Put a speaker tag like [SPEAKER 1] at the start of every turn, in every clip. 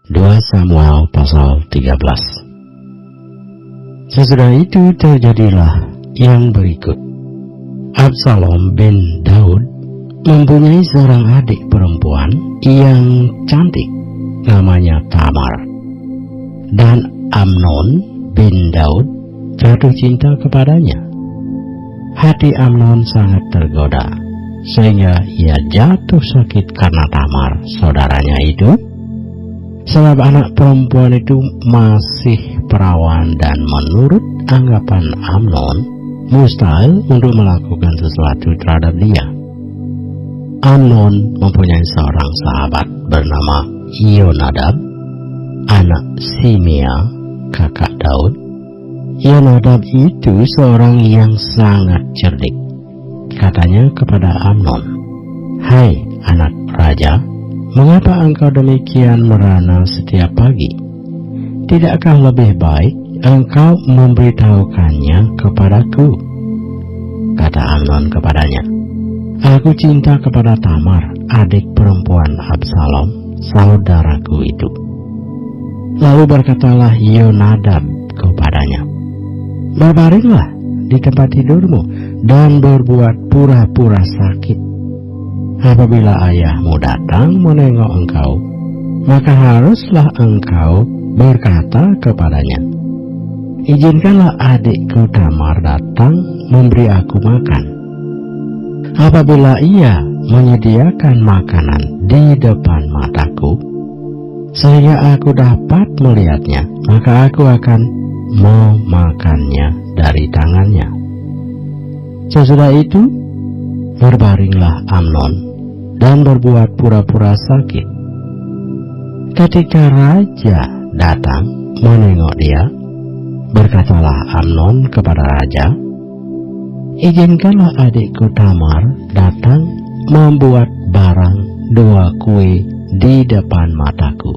[SPEAKER 1] 2 Samuel pasal 13. Sesudah itu terjadilah yang berikut. Absalom bin Daud mempunyai seorang adik perempuan yang cantik, namanya Tamar. Dan Amnon bin Daud jatuh cinta kepadanya. Hati Amnon sangat tergoda, sehingga ia jatuh sakit karena Tamar, saudaranya itu. Sebab anak perempuan itu masih perawan dan menurut anggapan Amnon mustahil untuk melakukan sesuatu terhadap dia. Amnon mempunyai seorang sahabat bernama Yonadab, anak Simea, kakak Daud. Yonadab itu seorang yang sangat cerdik. Katanya kepada Amnon, "Hai anak raja, mengapa engkau demikian merana setiap pagi? Tidakkah lebih baik engkau memberitahukannya kepadaku?" Kata Amnon kepadanya, "Aku cinta kepada Tamar, adik perempuan Absalom, saudaraku itu." Lalu berkatalah Yonadab kepadanya, "Berbaringlah di tempat tidurmu dan berbuat pura-pura sakit. Apabila ayahmu datang menengok engkau, maka haruslah engkau berkata kepadanya, 'Izinkanlah adikku Tamar datang memberi aku makan.' Apabila ia menyediakan makanan di depan mataku, sehingga aku dapat melihatnya, maka aku akan memakannya dari tangannya." Sesudah itu berbaringlah Amnon dan berbuat pura-pura sakit. Ketika raja datang menengok dia, berkatalah Amnon kepada raja, "Izinkanlah adikku Tamar datang membuat barang 2 kue di depan mataku,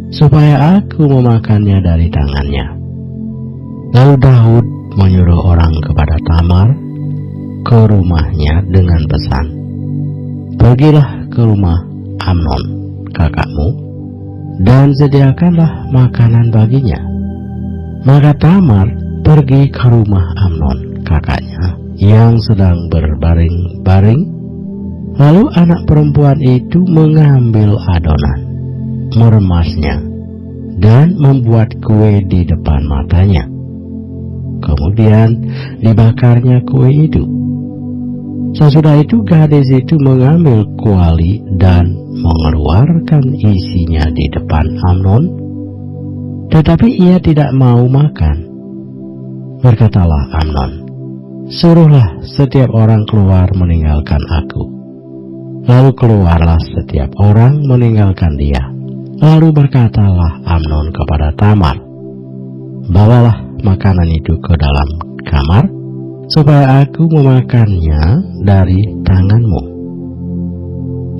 [SPEAKER 1] supaya aku memakannya dari tangannya." Lalu Daud menyuruh orang kepada Tamar ke rumahnya dengan pesan, "Pergilah ke rumah Amnon, kakakmu, dan sediakanlah makanan baginya." Maka Tamar pergi ke rumah Amnon, kakaknya, yang sedang berbaring-baring. Lalu anak perempuan itu mengambil adonan, meremasnya, dan membuat kue di depan matanya. Kemudian dibakarnya kue itu. Sesudah itu gadis itu mengambil kuali dan mengeluarkan isinya di depan Amnon, tetapi ia tidak mau makan. Berkatalah Amnon, "Suruhlah setiap orang keluar meninggalkan aku." Lalu keluarlah setiap orang meninggalkan dia. Lalu berkatalah Amnon kepada Tamar, "Bawalah makanan itu ke dalam kamar, supaya aku memakannya dari tanganmu."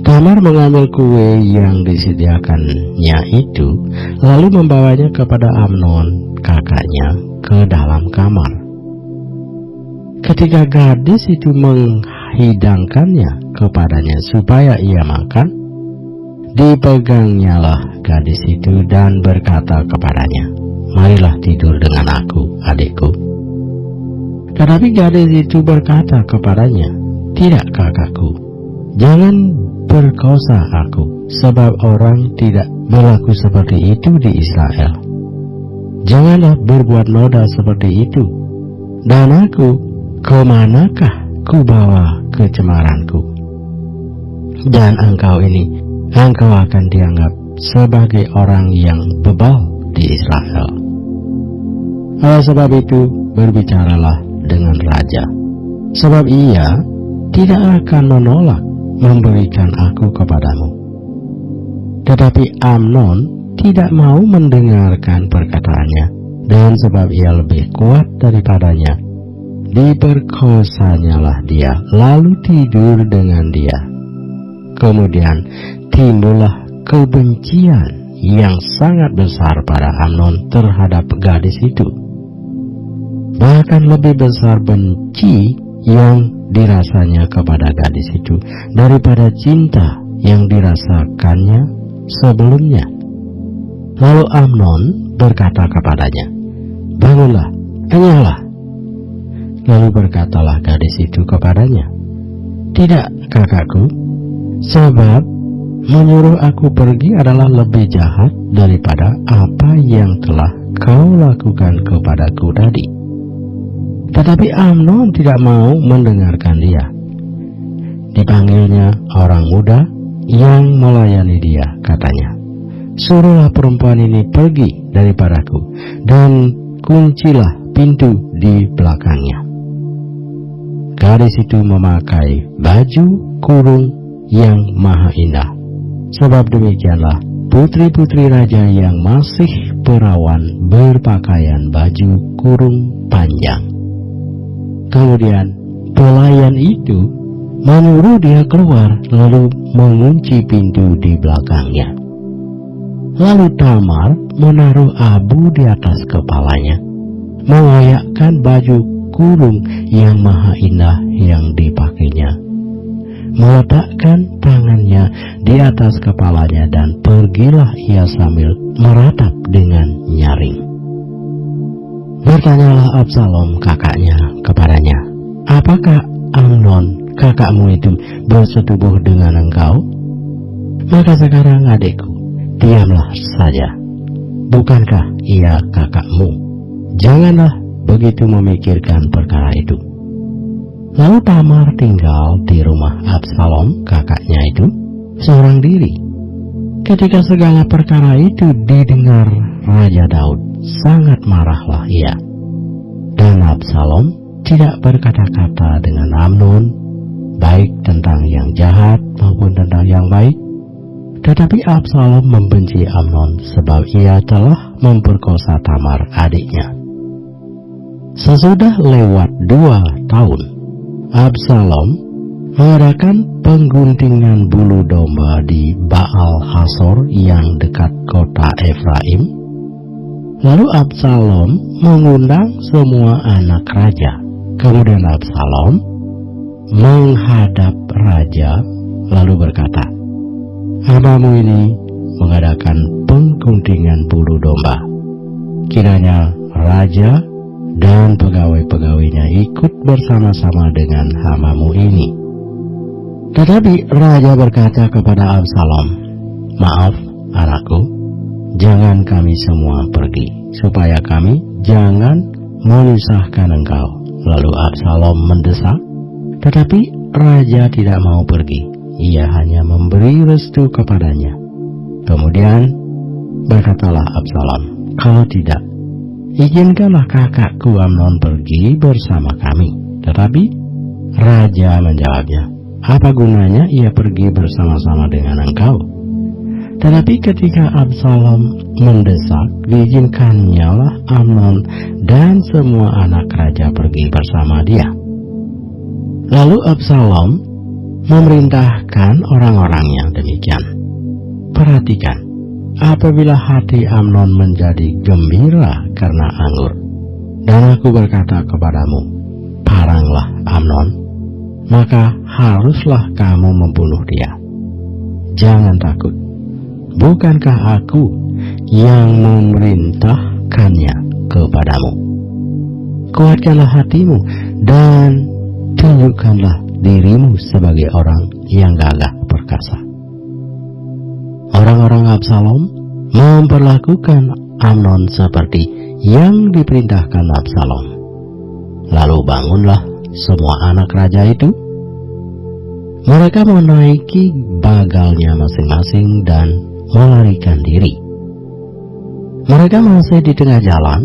[SPEAKER 1] Tamar mengambil kue yang disediakannya itu, lalu membawanya kepada Amnon, kakaknya, ke dalam kamar. Ketika gadis itu menghidangkannya kepadanya supaya ia makan, dipegangnyalah gadis itu dan berkata kepadanya, "Marilah tidur dengan aku, adikku." Tetapi gadis itu berkata kepadanya, "Tidak, kakakku, jangan perkosa aku, sebab orang tidak berlaku seperti itu di Israel. Janganlah berbuat noda seperti itu. Dan aku, kemanakah ku bawa kecemaranku? Dan engkau akan dianggap sebagai orang yang bebal di Israel." Oleh sebab itu berbicaralah dengan raja, sebab ia tidak akan menolak memberikan aku kepadamu. Tetapi Amnon tidak mau mendengarkan perkataannya, dan sebab ia lebih kuat daripadanya, diperkosanyalah dia, lalu tidur dengan dia. Kemudian timbullah kebencian yang sangat besar pada Amnon terhadap gadis itu. Bahkan lebih besar benci yang dirasanya kepada gadis itu daripada cinta yang dirasakannya sebelumnya. Lalu Amnon berkata kepadanya, "Bangunlah, enyahlah." Lalu berkatalah gadis itu kepadanya, "Tidak, kakakku, sebab menyuruh aku pergi adalah lebih jahat daripada apa yang telah kau lakukan kepadaku tadi." Tetapi Amnon tidak mau mendengarkan dia. Dipanggilnya orang muda yang melayani dia, katanya, "Suruhlah perempuan ini pergi daripadaku, dan kuncilah pintu di belakangnya." Gadis itu memakai baju kurung yang maha indah, sebab demikianlah putri-putri raja yang masih perawan berpakaian baju kurung panjang. Kemudian pelayan itu menyuruh dia keluar, lalu mengunci pintu di belakangnya. Lalu Tamar menaruh abu di atas kepalanya, mengoyakkan baju kurung yang maha indah yang dipakainya, meletakkan tangannya di atas kepalanya, dan pergilah ia sambil meratap dengan nyaring. Bertanyalah Absalom kakaknya kepadanya, "Apakah Amnon kakakmu itu bersetubuh dengan engkau? Maka sekarang adikku, diamlah saja. Bukankah ia kakakmu? Janganlah begitu memikirkan perkara itu." Lalu Tamar tinggal di rumah Absalom kakaknya itu seorang diri. Ketika segala perkara itu didengar Raja Daud, sangat marahlah ia. Dan Absalom tidak berkata-kata dengan Amnon, baik tentang yang jahat maupun tentang yang baik. Tetapi Absalom membenci Amnon sebab ia telah memperkosa Tamar adiknya. Sesudah lewat 2 tahun, Absalom mengadakan pengguntingan bulu domba di Baal Hasor yang dekat kota Efraim. Lalu Absalom mengundang semua anak raja. Kemudian Absalom menghadap raja lalu berkata, "Hamamu ini mengadakan pengguntingan bulu domba. Kiranya raja dan pegawai-pegawainya ikut bersama-sama dengan hamamu ini." Tetapi raja berkata kepada Absalom, "Maaf, anakku, jangan kami semua pergi, supaya kami jangan menyusahkan engkau." Lalu Absalom mendesak, tetapi raja tidak mau pergi. Ia hanya memberi restu kepadanya. Kemudian berkatalah Absalom, "Kalau tidak, izinkanlah kakakku Amnon pergi bersama kami." Tetapi raja menjawabnya, "Apa gunanya ia pergi bersama-sama dengan engkau?" Tetapi ketika Absalom mendesak, diizinkannya lah Amnon dan semua anak raja pergi bersama dia. Lalu Absalom memerintahkan orang-orangnya demikian, "Perhatikan, apabila hati Amnon menjadi gembira karena anggur, dan aku berkata kepadamu, paranglah Amnon, maka haruslah kamu membunuh dia. Jangan takut, bukankah aku yang memerintahkannya kepadamu? Kuatkanlah hatimu dan tunjukkanlah dirimu sebagai orang yang gagah perkasa." Orang-orang Absalom memperlakukan Amnon seperti yang diperintahkan Absalom. Lalu bangunlah semua anak raja itu. Mereka menaiki bagalnya masing-masing dan melarikan diri. Mereka masih di tengah jalan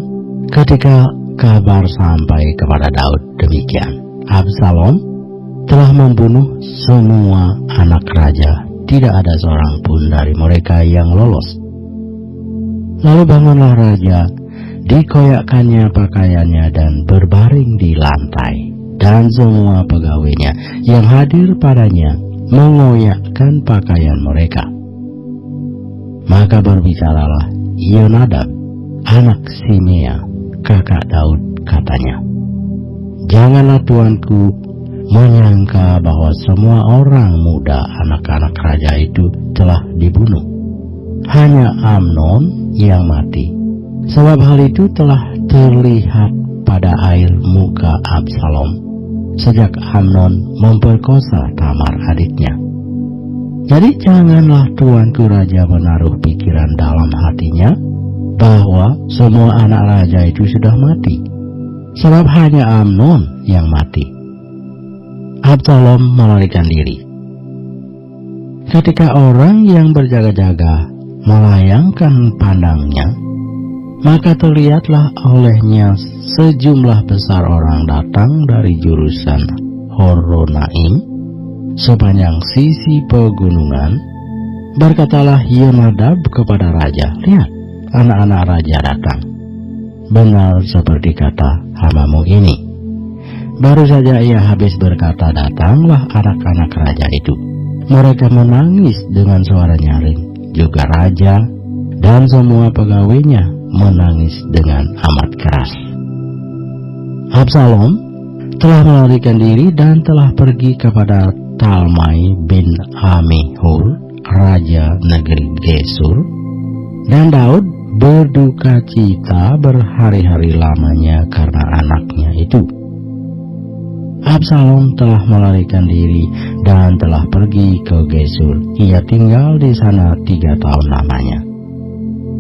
[SPEAKER 1] ketika kabar sampai kepada Daud demikian, Absalom telah membunuh semua anak raja. Tidak ada seorang pun dari mereka yang lolos. Lalu bangunlah raja, dikoyakkannya pakaiannya dan berbaring di lantai, dan semua pegawainya yang hadir padanya mengoyakkan pakaian mereka. Maka berbicaralah Yonadab, anak Simea, kakak Daud, katanya, "Janganlah tuanku menyangka bahwa semua orang muda anak-anak raja itu telah dibunuh. hanya Amnon yang mati. Sebab hal itu telah terlihat pada air muka Absalom sejak Amnon memperkosa Tamar adiknya. Jadi janganlah tuanku raja menaruh pikiran dalam hatinya bahwa semua anak raja itu sudah mati, sebab hanya Amnon yang mati. Absalom melarikan diri. Ketika orang yang berjaga-jaga melayangkan pandangnya, maka terlihatlah olehnya sejumlah besar orang datang dari jurusan Horonaim sepanjang sisi pegunungan. Berkatalah Yonadab kepada raja, lihat, anak-anak raja datang. Benar seperti kata hamamu ini. Baru saja ia habis berkata, datanglah anak-anak raja itu. Mereka menangis dengan suara nyaring. Juga raja dan semua pegawainya menangis dengan amat keras. Absalom telah melarikan diri dan telah pergi kepada Talmai bin Amihur, raja negeri Gesur, dan Daud berduka cita berhari-hari lamanya karena anaknya itu. Absalom telah melarikan diri dan telah pergi ke Gesur. Ia tinggal di sana 3 tahun lamanya.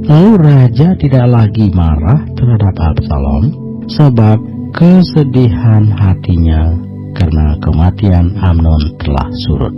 [SPEAKER 1] Lalu raja tidak lagi marah terhadap Absalom, sebab kesedihan hatinya karena kematian Amnon telah surut.